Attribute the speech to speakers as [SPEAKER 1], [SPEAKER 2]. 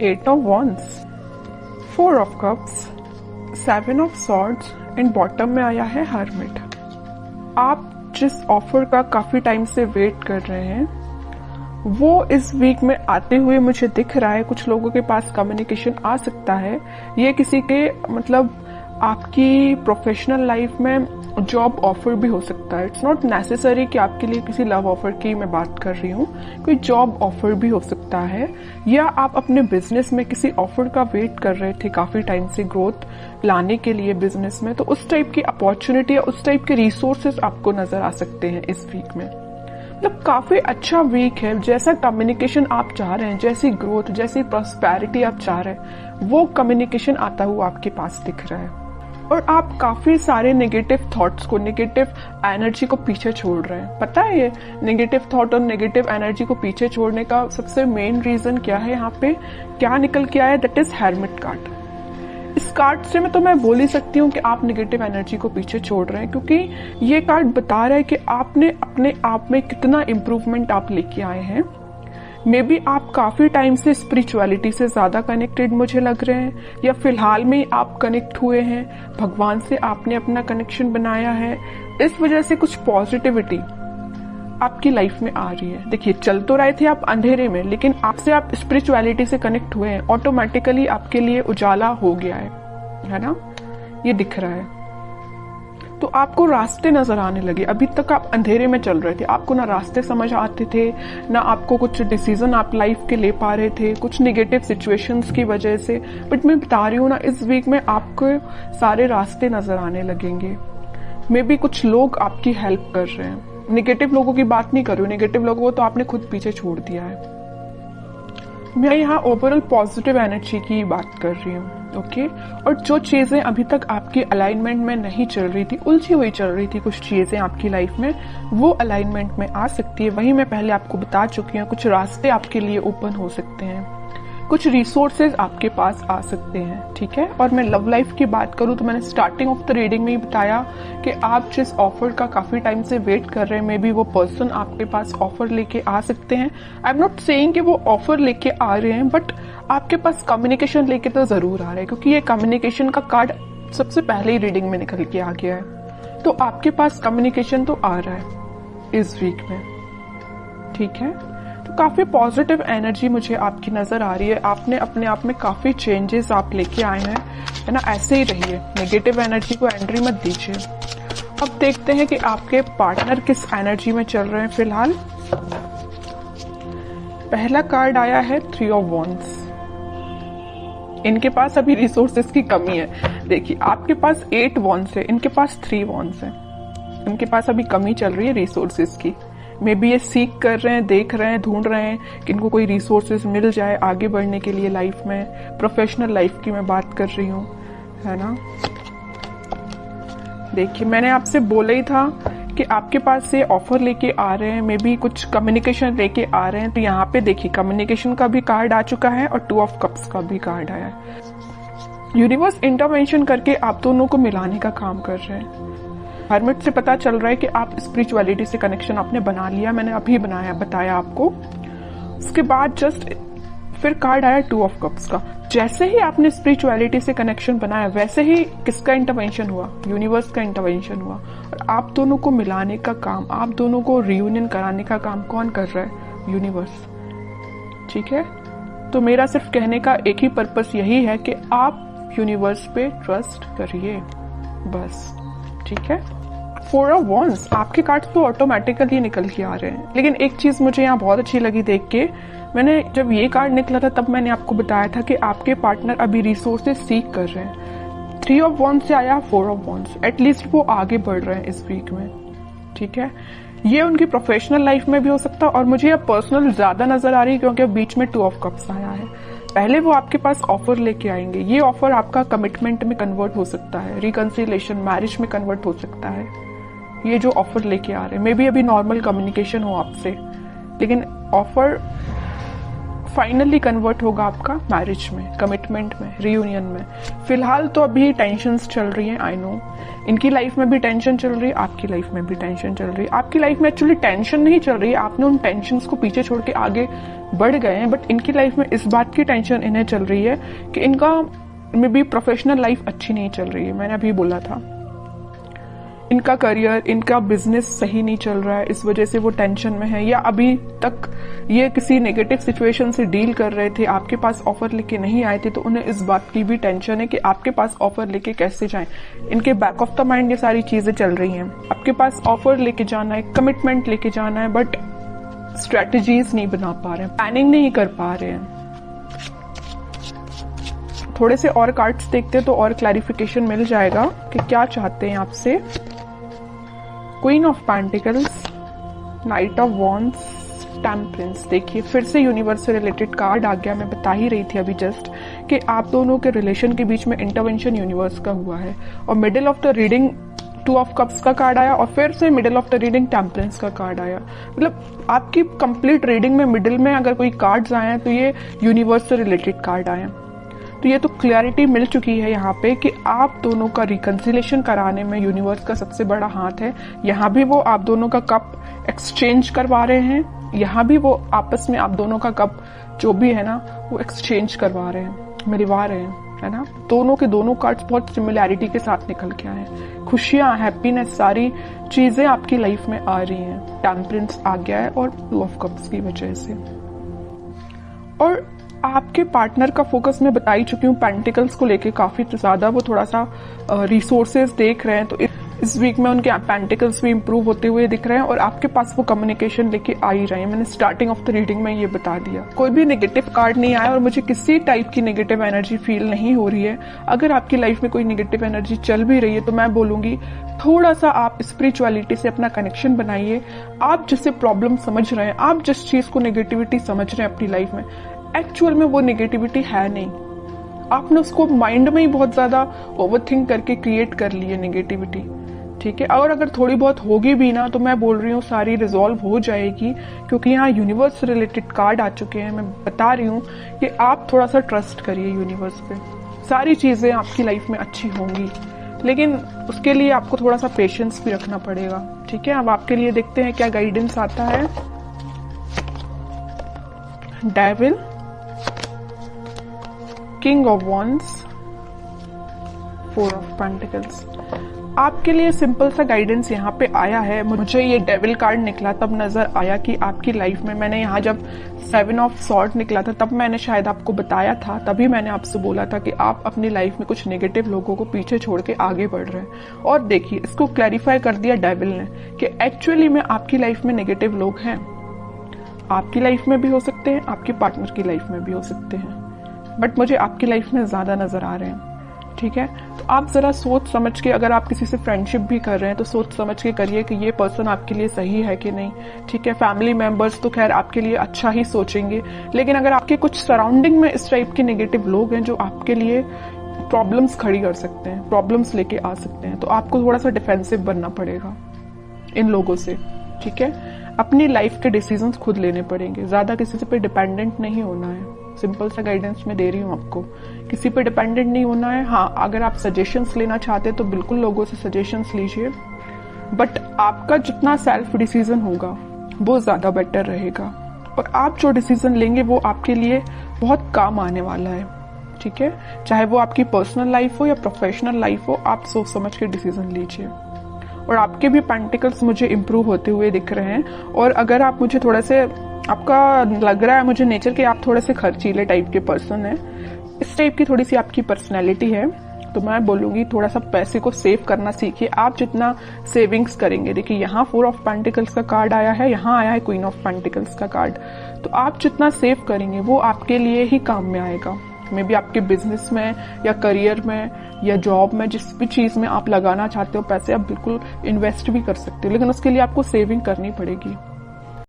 [SPEAKER 1] 8 of Wands, 4 of Cups, 7 of Swords and bottom में आया है Hermit। आप जिस ऑफर का काफी टाइम से वेट कर रहे हैं वो इस वीक में आते हुए मुझे दिख रहा है। कुछ लोगों के पास कम्युनिकेशन आ सकता है। ये किसी के मतलब आपकी प्रोफेशनल लाइफ में जॉब ऑफर भी हो सकता है। इट्स नॉट नेसेसरी कि आपके लिए किसी लव ऑफर की मैं बात कर रही हूँ, कोई जॉब ऑफर भी हो सकता है, या आप अपने बिजनेस में किसी ऑफर का वेट कर रहे थे काफी टाइम से ग्रोथ लाने के लिए बिजनेस में, तो उस टाइप की अपॉर्चुनिटी या उस टाइप के रिसोर्सेज आपको नजर आ सकते हैं इस वीक में। मतलब काफी अच्छा वीक है। जैसा कम्युनिकेशन आप चाह रहे हैं, जैसी ग्रोथ, जैसी प्रॉस्पेरिटी आप चाह रहे हैं, वो कम्युनिकेशन आता हुआ आपके पास दिख रहा है। और आप काफी सारे नेगेटिव थॉट्स को, नेगेटिव एनर्जी को पीछे छोड़ रहे हैं। पता है ये नेगेटिव थॉट और नेगेटिव एनर्जी को पीछे छोड़ने का सबसे मेन रीजन क्या है? यहाँ पे क्या निकल के आया? That is hermit card. इस कार्ड से मैं बोल ही सकती हूँ कि आप नेगेटिव एनर्जी को पीछे छोड़ रहे हैं, क्योंकि ये कार्ड बता रहा है कि आपने अपने आप में कितना इम्प्रूवमेंट आप लेके आए हैं। मे बी आप काफी टाइम से स्पिरिचुअलिटी से ज्यादा कनेक्टेड मुझे लग रहे हैं, या फिलहाल में आप कनेक्ट हुए हैं, भगवान से आपने अपना कनेक्शन बनाया है। इस वजह से कुछ पॉजिटिविटी आपकी लाइफ में आ रही है। देखिए, चल तो रहे थे आप अंधेरे में, लेकिन आपसे आप स्पिरिचुअलिटी से कनेक्ट हुए हैं, ऑटोमेटिकली आपके लिए उजाला हो गया है ना? ये दिख रहा है। तो आपको रास्ते नजर आने लगे। अभी तक आप अंधेरे में चल रहे थे, आपको ना रास्ते समझ आते थे, ना आपको कुछ डिसीजन आप लाइफ के ले पा रहे थे, कुछ नेगेटिव सिचुएशंस की वजह से। बट मैं बता रही हूँ ना, इस वीक में आपको सारे रास्ते नजर आने लगेंगे। मे बी कुछ लोग आपकी हेल्प कर रहे हैं। नेगेटिव लोगों की बात नहीं कर रही हूँ, नेगेटिव लोगों को तो आपने खुद पीछे छोड़ दिया है। मैं यहाँ ओवरऑल पॉजिटिव एनर्जी की बात कर रही हूँ, ओके? और जो चीजें अभी तक आपकी अलाइनमेंट में नहीं चल रही थी, उलझी हुई चल रही थी कुछ चीजें आपकी लाइफ में, वो अलाइनमेंट में आ सकती है। वही मैं पहले आपको बता चुकी हूँ। कुछ रास्ते आपके लिए ओपन हो सकते हैं, कुछ रिसोर्सेज आपके पास आ सकते हैं, ठीक है? और मैं लव लाइफ की बात करूं तो मैंने स्टार्टिंग ऑफ द रीडिंग में ही बताया कि आप जिस ऑफर का काफी टाइम से वेट कर रहे हैं, मे बी वो पर्सन आपके पास ऑफर लेके आ सकते हैं। आई एम नॉट सेइंग कि वो ऑफर लेके आ रहे हैं, बट आपके पास कम्युनिकेशन लेके तो जरूर आ रहे हैं, क्योंकि ये कम्युनिकेशन का कार्ड सबसे पहले ही रीडिंग में निकल के आ गया है। तो आपके पास कम्युनिकेशन तो आ रहा है इस वीक में, ठीक है? तो काफी पॉजिटिव एनर्जी मुझे आपकी नजर आ रही है। आपने अपने आप में काफी चेंजेस आप लेके आए हैं, है ना? ऐसे ही रहिए, नेगेटिव एनर्जी को एंट्री मत दीजिए। अब देखते हैं कि आपके पार्टनर किस एनर्जी में चल रहे हैं फिलहाल। पहला कार्ड आया है 3 ऑफ वॉन्ड्स। इनके पास अभी रिसोर्सेज की कमी है। देखिए, आपके पास 8 वॉन्ड्स है, इनके पास 3 वॉन्ड्स है। इनके पास अभी कमी चल रही है रिसोर्सेज की। मे बी ये सीख कर रहे हैं, देख रहे हैं, ढूंढ रहे हैं कि इनको कोई रिसोर्सेज मिल जाए आगे बढ़ने के लिए लाइफ में। प्रोफेशनल लाइफ की मैं बात कर रही हूँ, है ना? देखिए, मैंने आपसे बोला ही था कि आपके पास से ऑफर लेके आ रहे हैं, मे बी कुछ कम्युनिकेशन लेके आ रहे हैं। तो यहाँ पे देखिए, कम्युनिकेशन का भी कार्ड आ चुका है और 2 ऑफ कप्स का भी कार्ड आया है। यूनिवर्स इंटरवेंशन करके आप दोनों को मिलाने का काम कर रहे हैं। हर्मिट से पता चल रहा है कि आप स्पिरिचुअलिटी से कनेक्शन आपने बना लिया, मैंने अभी बताया आपको। उसके बाद जस्ट फिर कार्ड आया 2 ऑफ कप्स का। जैसे ही आपने स्पिरिचुअलिटी से कनेक्शन बनाया, वैसे ही किसका इंटरवेंशन हुआ? यूनिवर्स का इंटरवेंशन हुआ। और आप दोनों को मिलाने का काम, आप दोनों को रियूनियन कराने का काम कौन कर रहा है? यूनिवर्स, ठीक है? तो मेरा सिर्फ कहने का एक ही पर्पस यही है कि आप यूनिवर्स पे ट्रस्ट करिए, बस, ठीक है? 4 ऑफ वॉन्ड्स, आपके कार्ड तो ऑटोमेटिकली निकल के आ रहे हैं। लेकिन एक चीज मुझे यहाँ बहुत अच्छी लगी देख के। मैंने जब ये कार्ड निकला था तब मैंने आपको बताया था कि आपके पार्टनर अभी रिसोर्सेज सीख कर रहे हैं। 3 ऑफ वॉन्ड्स से आया 4 ऑफ वॉन्ड्स। एटलीस्ट वो आगे बढ़ रहे हैं इस वीक में, ठीक है? ये उनकी प्रोफेशनल लाइफ में भी हो सकता है, और मुझे ये पर्सनल ज्यादा नजर आ रही है क्योंकि बीच में 2 ऑफ कप्स आया है। पहले वो आपके पास ऑफर लेके आएंगे। ये ऑफर आपका कमिटमेंट में कन्वर्ट हो सकता है, रिकंसिलिएशन, मैरिज में कन्वर्ट हो सकता है। ये जो ऑफर लेके आ रहे हैं, मे बी अभी नॉर्मल कम्युनिकेशन हो आपसे, लेकिन ऑफर फाइनली कन्वर्ट होगा आपका मैरिज में, कमिटमेंट में, रियूनियन में। फिलहाल तो अभी टेंशन्स चल रही हैं, आई नो। इनकी लाइफ में भी टेंशन चल रही है, आपकी लाइफ में भी टेंशन चल रही है। आपकी लाइफ में एक्चुअली टेंशन नहीं चल रही है, आपने उन टेंशन्स को पीछे छोड़ के आगे बढ़ गए हैं, बट इनकी लाइफ में इस बात की टेंशन इन्हें चल रही है कि इनका में भी प्रोफेशनल लाइफ अच्छी नहीं चल रही है। मैंने अभी बोला था, इनका करियर, इनका बिजनेस सही नहीं चल रहा है, इस वजह से वो टेंशन में है। या अभी तक ये किसी नेगेटिव सिचुएशन से डील कर रहे थे, आपके पास ऑफर लेके नहीं आए थे, तो उन्हें इस बात की भी टेंशन है कि आपके पास ऑफर लेके कैसे जाएं। इनके बैक ऑफ द माइंड ये सारी चीजें चल रही हैं। आपके पास ऑफर लेके जाना है, कमिटमेंट लेके जाना है, बट स्ट्रेटजीज नहीं बना पा रहे हैं, प्लानिंग नहीं कर पा रहे हैं। थोड़े से और कार्ड्स देखते हैं तो और क्लैरिफिकेशन मिल जाएगा कि क्या चाहते हैं आपसे। Queen of pentacles, night of wands, temperance. देखिए फिर से यूनिवर्स से रिलेटेड कार्ड आ गया। मैं बता ही रही थी अभी जस्ट कि आप दोनों के रिलेशन के बीच में इंटरवेंशन यूनिवर्स का हुआ है। और middle of the reading 2 of cups का कार्ड आया और फिर से middle of the reading temperance का कार्ड आया। मतलब आपकी कंप्लीट रीडिंग में मिडिल में अगर कोई कार्ड्स आए हैं तो ये यूनिवर्स से रिलेटेड कार्ड आए हैं। तो ये तो क्लैरिटी मिल चुकी है यहाँ पे कि आप दोनों का रिकंसिलेशन कराने में यूनिवर्स का सबसे बड़ा हाथ है। यहाँ भी वो आप दोनों का कप एक्सचेंज करवा रहे हैं, यहाँ भी वो आपस में आप दोनों का कप जो भी है ना वो एक्सचेंज करवा रहे हैं, मिलवा रहे हैं, है ना। दोनों के दोनों कार्ड्स बहुत सिमिलैरिटी के साथ निकल के आए हैं। खुशियां, हैप्पीनेस, सारी चीजें आपकी लाइफ में आ रही हैं। टेम्परेंस आ गया है और 2 ऑफ कप्स की वजह से। और आपके पार्टनर का फोकस मैं बता ही चुकी हूँ पेंटिकल्स को लेके काफी ज्यादा। वो थोड़ा सा रिसोर्सेज देख रहे हैं, तो इस वीक में उनके पेंटिकल्स भी इंप्रूव होते हुए दिख रहे हैं और आपके पास वो कम्युनिकेशन लेके आ ही रहे हैं। मैंने स्टार्टिंग ऑफ द रीडिंग में ये बता दिया। कोई भी नेगेटिव कार्ड नहीं आया और मुझे किसी टाइप की नेगेटिव एनर्जी फील नहीं हो रही है। अगर आपकी लाइफ में कोई नेगेटिव एनर्जी चल भी रही है तो मैं बोलूंगी थोड़ा सा आप स्पिरिचुअलिटी से अपना कनेक्शन बनाइए। आप जिससे प्रॉब्लम समझ रहे हैं, आप जिस चीज को नेगेटिविटी समझ रहे हैं अपनी लाइफ में, एक्चुअल में वो नेगेटिविटी है नहीं। आपने उसको माइंड में ही बहुत ज्यादा ओवरथिंक करके क्रिएट कर ली है नेगेटिविटी, ठीक है। और अगर थोड़ी बहुत होगी भी ना तो मैं बोल रही हूँ सारी रिजॉल्व हो जाएगी, क्योंकि यहाँ यूनिवर्स से रिलेटेड कार्ड आ चुके हैं। मैं बता रही हूँ कि आप थोड़ा सा ट्रस्ट करिए यूनिवर्स पे, सारी चीजें आपकी लाइफ में अच्छी होंगी। लेकिन उसके लिए आपको थोड़ा सा पेशेंस भी रखना पड़ेगा, ठीक है। अब आपके लिए देखते हैं क्या गाइडेंस आता है। Devil, king of wands, 4 of pentacles. आपके लिए सिंपल सा गाइडेंस यहाँ पे आया है। मुझे ये डेविल कार्ड निकला तब नजर आया कि आपकी लाइफ में, मैंने यहाँ जब 7 ऑफ सॉर्ड निकला था तब मैंने शायद आपको बताया था, तभी मैंने आपसे बोला था कि आप अपनी लाइफ में कुछ नेगेटिव लोगों को पीछे छोड़ के आगे बढ़ रहे हैं। और देखिए इसको क्लैरिफाई कर दिया डेविल ने कि एक्चुअली में आपकी लाइफ में नेगेटिव लोग हैं। आपकी लाइफ में भी हो सकते हैं, आपके पार्टनर की लाइफ में भी हो सकते हैं, बट मुझे आपकी लाइफ में ज्यादा नजर आ रहे हैं, ठीक है। तो आप जरा सोच समझ के, अगर आप किसी से फ्रेंडशिप भी कर रहे हैं तो सोच समझ के करिए कि ये पर्सन आपके लिए सही है कि नहीं, ठीक है। फैमिली मेंबर्स तो खैर आपके लिए अच्छा ही सोचेंगे, लेकिन अगर आपके कुछ सराउंडिंग में इस टाइप के नेगेटिव लोग हैं जो आपके लिए प्रॉब्लम्स खड़ी कर सकते हैं, प्रॉब्लम्स लेके आ सकते हैं, तो आपको थोड़ा सा डिफेंसिव बनना पड़ेगा इन लोगों से, ठीक है। अपनी लाइफ के डिसीजंस खुद लेने पड़ेंगे, ज्यादा किसी पे डिपेंडेंट नहीं होना है। सिंपल सा गाइडेंस मैं दे रही हूँ आपको, किसी पे डिपेंडेंट नहीं होना है। हाँ, अगर आप सजेशंस लेना चाहते हैं तो बिल्कुल लोगों से सजेशंस लीजिए, बट आपका जितना सेल्फ डिसीजन होगा वो ज्यादा बेटर रहेगा। और आप जो डिसीजन लेंगे वो आपके लिए बहुत काम आने वाला है, ठीक है। चाहे वो आपकी पर्सनल लाइफ हो या प्रोफेशनल लाइफ हो, आप सोच समझ के डिसीजन लीजिए। और आपके भी पेंटिकल्स मुझे इम्प्रूव होते हुए दिख रहे हैं। और अगर आप मुझे थोड़ा से, आपका लग रहा है मुझे नेचर के आप थोड़े से खर्चीले टाइप के पर्सन हैं, इस टाइप की थोड़ी सी आपकी पर्सनैलिटी है, तो मैं बोलूंगी थोड़ा सा पैसे को सेव करना सीखिए। आप जितना सेविंग्स करेंगे, देखिए यहाँ 4 ऑफ पेंटिकल्स का कार्ड आया है, यहाँ आया है क्वीन ऑफ पेंटिकल्स का कार्ड, तो आप जितना सेव करेंगे वो आपके लिए ही काम में आएगा। मे बी आपके बिजनेस में या करियर में या जॉब में, जिस भी चीज में आप लगाना चाहते हो पैसे, आप बिल्कुल इन्वेस्ट भी कर सकते हो, लेकिन उसके लिए आपको सेविंग करनी पड़ेगी।